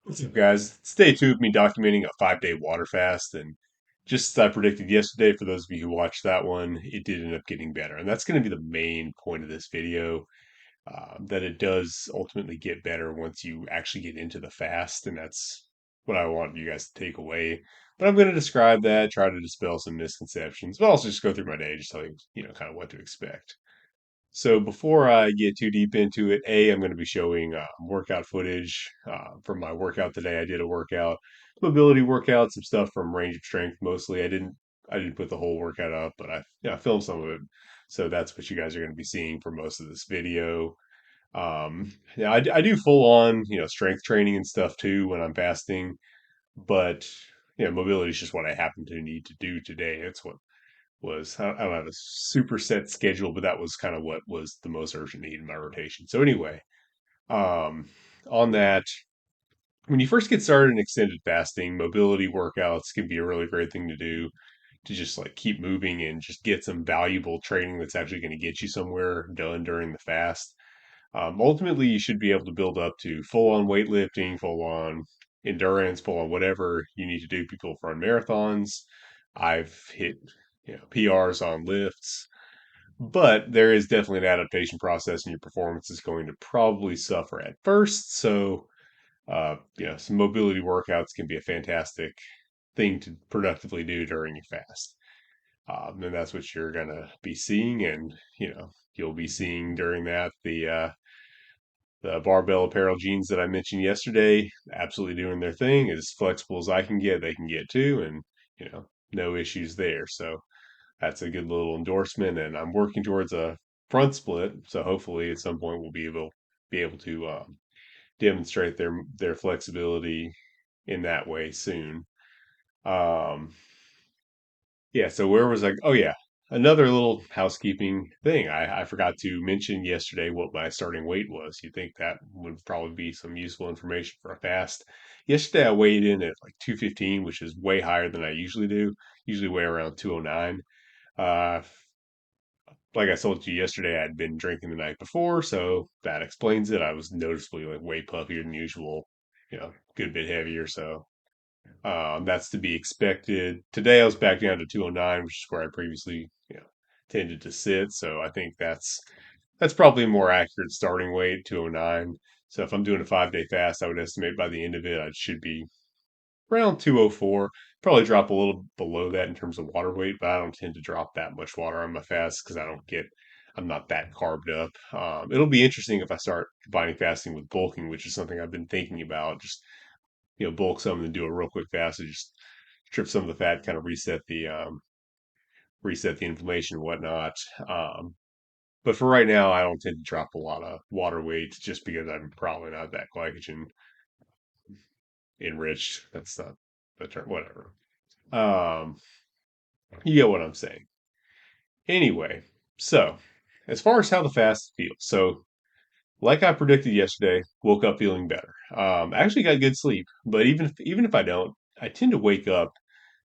What's up, guys? Stay tuned with me documenting a 5 day water fast. And just as I predicted yesterday, for those of you who watched that one, it did end up getting better. And that's going to be the main point of this video, that it does ultimately get better once you actually get into the fast. And that's what I want you guys to take away. But I'm going to describe that, try to dispel some misconceptions, but also just go through my day, just tell you, kind of what to expect. So before I get too deep into it, I'm going to be showing workout footage from my workout today. I did a workout, mobility workout, some stuff from Range of Strength mostly. I didn't put the whole workout up, but I filmed some of it. So that's what you guys are going to be seeing for most of this video. Yeah, I do full on, strength training and stuff too when I'm fasting, but mobility is just what I happen to need to do today. It's what was I don't have a super set schedule, but that was kind of what was the most urgent need in my rotation. So anyway, um, on that, when you first get started in extended fasting, mobility workouts can be a really great thing to do to just like keep moving and just get some valuable training that's actually going to get you somewhere done during the fast. Ultimately, you should be able to build up to full on weightlifting, full on endurance, full on whatever you need to do. People run marathons. I've hit PRs on lifts, but there is definitely an adaptation process, and your performance is going to probably suffer at first. So, some mobility workouts can be a fantastic thing to productively do during your fast. And that's what you're going to be seeing, and you'll be seeing during that the barbell apparel jeans that I mentioned yesterday, absolutely doing their thing. As flexible as I can get, they can get too, and no issues there. So that's a good little endorsement. And I'm working towards a front split, so hopefully at some point we'll be able to demonstrate their flexibility in that way soon. Um, yeah, so where was I? Oh, yeah. Another little housekeeping thing. I forgot to mention yesterday what my starting weight was. You think that would probably be some useful information for a fast. Yesterday I weighed in at like 215, which is way higher than I usually do. Usually weigh around 209. Uh, like I told you yesterday, I'd been drinking the night before, so that explains it. I was noticeably like way puffier than usual, good bit heavier. So that's to be expected. Today I was back down to 209, which is where I previously, tended to sit. So I think that's probably a more accurate starting weight, 209. So if I'm doing a 5 day fast, I would estimate by the end of it, I should be around 204. Probably drop a little below that in terms of water weight, but I don't tend to drop that much water on my fast because I'm not that carved up. It'll be interesting if I start combining fasting with bulking, which is something I've been thinking about. Just bulk some and do a real quick fast and just strip some of the fat, kind of reset the inflammation and whatnot. But for right now, I don't tend to drop a lot of water weight just because I'm probably not that glycogen enriched. That's not the term, whatever. Um, you get what I'm saying. Anyway, so as far as how the fast feels, so like I predicted yesterday, woke up feeling better. I actually got good sleep, but even if I don't, I tend to wake up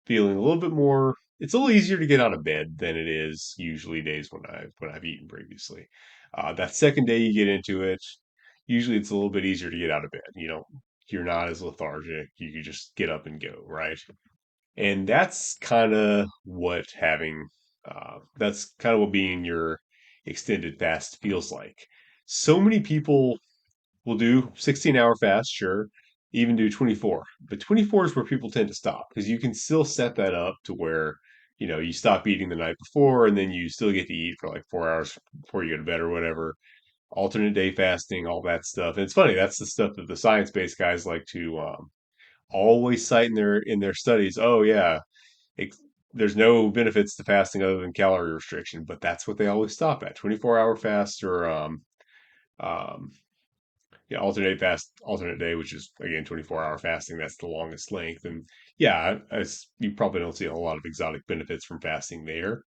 feeling a little bit more. It's a little easier to get out of bed than it is usually days when I've eaten previously. That second day you get into it, usually it's a little bit easier to get out of bed. You're not as lethargic. You can just get up and go, right? And that's kind of what being your extended fast feels like. So many people will do 16-hour fast, sure, even do 24. But 24 is where people tend to stop because you can still set that up to where, you stop eating the night before and then you still get to eat for like 4 hours before you go to bed or whatever. Alternate day fasting, all that stuff. And it's funny, that's the stuff that the science-based guys like to always cite in their studies. Oh yeah, ex- there's no benefits to fasting other than calorie restriction, but that's what they always stop at: 24-hour fast or um, yeah, alternate day, which is again 24-hour fasting. That's the longest length, and yeah, as you probably don't see a whole lot of exotic benefits from fasting there.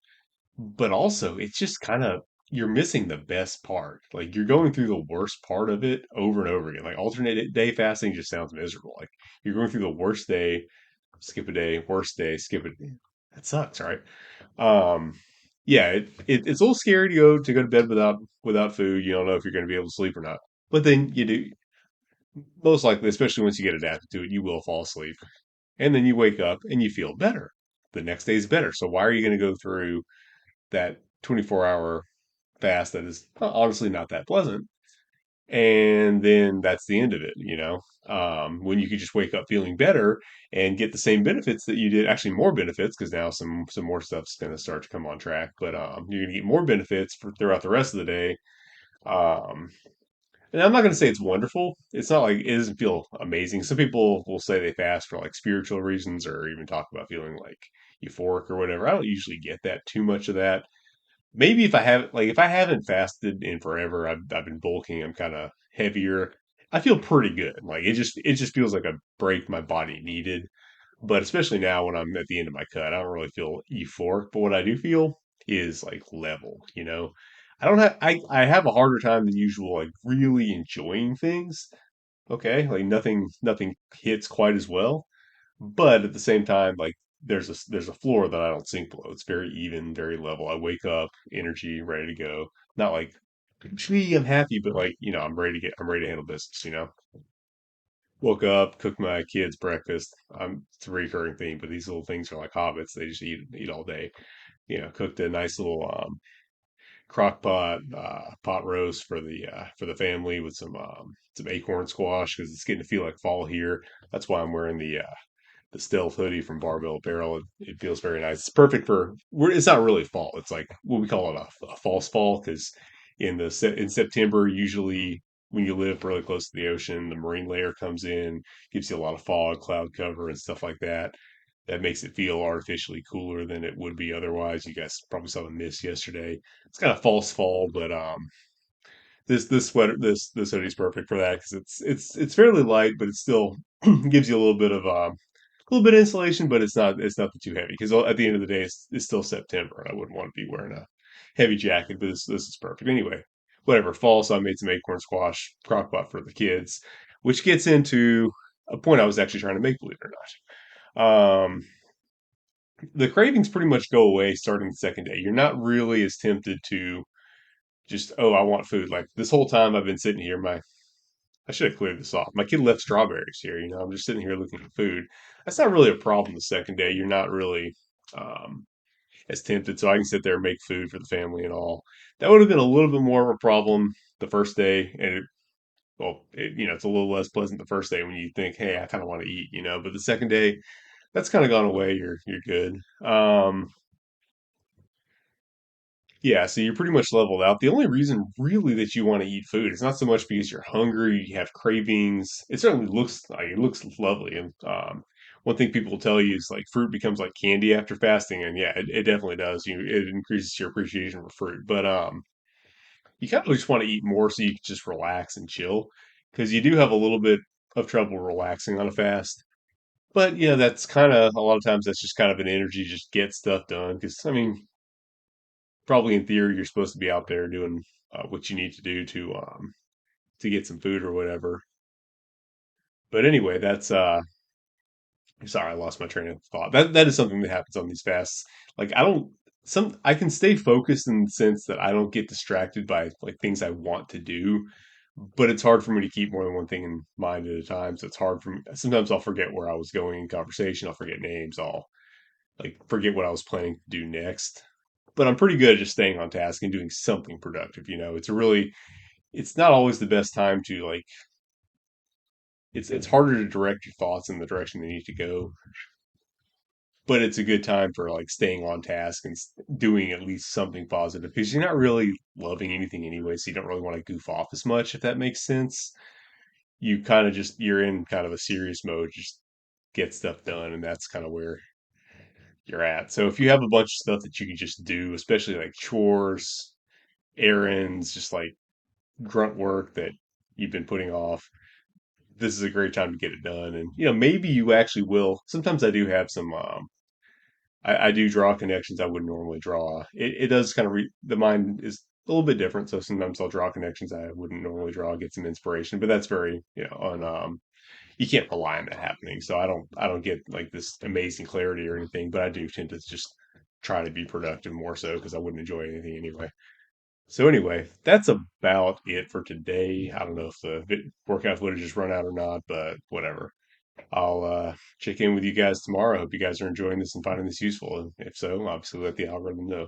But also, it's just kind of you're missing the best part. Like you're going through the worst part of it over and over again. Like alternate day fasting just sounds miserable. Like you're going through the worst day, skip a day, worst day, skip a day. That sucks, right? Um, yeah, it's a little scary to go to bed without food. You don't know if you're going to be able to sleep or not. But then you do. most likely, especially once you get adapted to it, you will fall asleep. And then you wake up and you feel better. The next day is better. So why are you going to go through that 24-hour fast that is honestly not that pleasant? And then that's the end of it, when you could just wake up feeling better and get the same benefits that you did, actually more benefits, because now some more stuff's going to start to come on track, but you're going to get more benefits for throughout the rest of the day. um, and I'm not going to say it's wonderful. It's not like it doesn't feel amazing. Some people will say they fast for like spiritual reasons or even talk about feeling like euphoric or whatever. I don't usually get that too much of that. Maybe if I haven't fasted in forever, I've been bulking, I'm kind of heavier. I feel pretty good. Like it just feels like a break my body needed. But especially now when I'm at the end of my cut, I don't really feel euphoric. But what I do feel is like level. I don't have I have a harder time than usual like really enjoying things. Okay, like nothing hits quite as well. But at the same time, like there's a floor that I don't sink below. It's very even, very level. I wake up, energy, ready to go. Not like, gee, I'm happy, but like, I'm ready to handle business. Woke up, cooked my kids breakfast. It's a recurring theme, but these little things are like hobbits. They just eat all day. Cooked a nice little crock pot pot roast for the family with some acorn squash because it's getting to feel like fall here. That's why I'm wearing the stealth hoodie from Barbell Apparel. It feels very nice. It's perfect for. It's not really fall. It's like what we call it a false fall because in September usually when you live really close to the ocean, the marine layer comes in, gives you a lot of fog, cloud cover, and stuff like that. That makes it feel artificially cooler than it would be otherwise. You guys probably saw the mist yesterday. It's kind of false fall, but this sweater this hoodie is perfect for that because it's fairly light, but it still gives you a little bit of insulation, but it's nothing too heavy because at the end of the day, it's still September, and I wouldn't want to be wearing a heavy jacket. But this is perfect anyway. Whatever. Fall, so I made some acorn squash crock pot for the kids, which gets into a point I was actually trying to make, believe it or not. The cravings pretty much go away starting the second day. You're not really as tempted to just, oh, I want food. Like this whole time I've been sitting here, my I should have cleared this off. My kid left strawberries here. I'm just sitting here looking for food. That's not really a problem the second day. You're not really um, as tempted, so I can sit there and make food for the family and all. That would have been a little bit more of a problem the first day, and it's a little less pleasant the first day when you think, hey, I kind of want to eat. But the second day, that's kind of gone away. You're good. Yeah, so you're pretty much leveled out. The only reason really that you want to eat food is not so much because you're hungry, you have cravings. It certainly looks lovely. And one thing people will tell you is like fruit becomes like candy after fasting, and yeah, it definitely does. It increases your appreciation for fruit. But you kind of just want to eat more so you can just relax and chill because you do have a little bit of trouble relaxing on a fast. But that's kind of a lot of times that's just kind of an energy just get stuff done. Because I mean, probably in theory you're supposed to be out there doing what you need to do to get some food or whatever. But anyway, that's sorry, I lost my train of thought. That is something that happens on these fasts. Like I can stay focused in the sense that I don't get distracted by like things I want to do, but it's hard for me to keep more than one thing in mind at a time. So it's hard for me. Sometimes I'll forget where I was going in conversation. I'll forget names. I'll like forget what I was planning to do next. But I'm pretty good at just staying on task and doing something productive. It's not always the best time to like it's harder to direct your thoughts in the direction they need to go, but it's a good time for like staying on task and doing at least something positive because you're not really loving anything anyway, so you don't really want to goof off as much if that makes sense. You kind of just you're in kind of a serious mode, just get stuff done, and that's kind of where you're at. So if you have a bunch of stuff that you can just do, especially like chores, errands, just like grunt work that you've been putting off, this is a great time to get it done. And maybe you actually will. Sometimes I do have some. I do draw connections I wouldn't normally draw. It does kind of the mind is a little bit different. So sometimes I'll draw connections I wouldn't normally draw, get some inspiration. But that's very on you can't rely on that happening. So I don't get like this amazing clarity or anything. But I do tend to just try to be productive more so because I wouldn't enjoy anything anyway. So anyway, that's about it for today. I don't know if the workout footage just run out or not, but whatever. I'll check in with you guys tomorrow. Hope you guys are enjoying this and finding this useful. And if so, obviously let the algorithm know.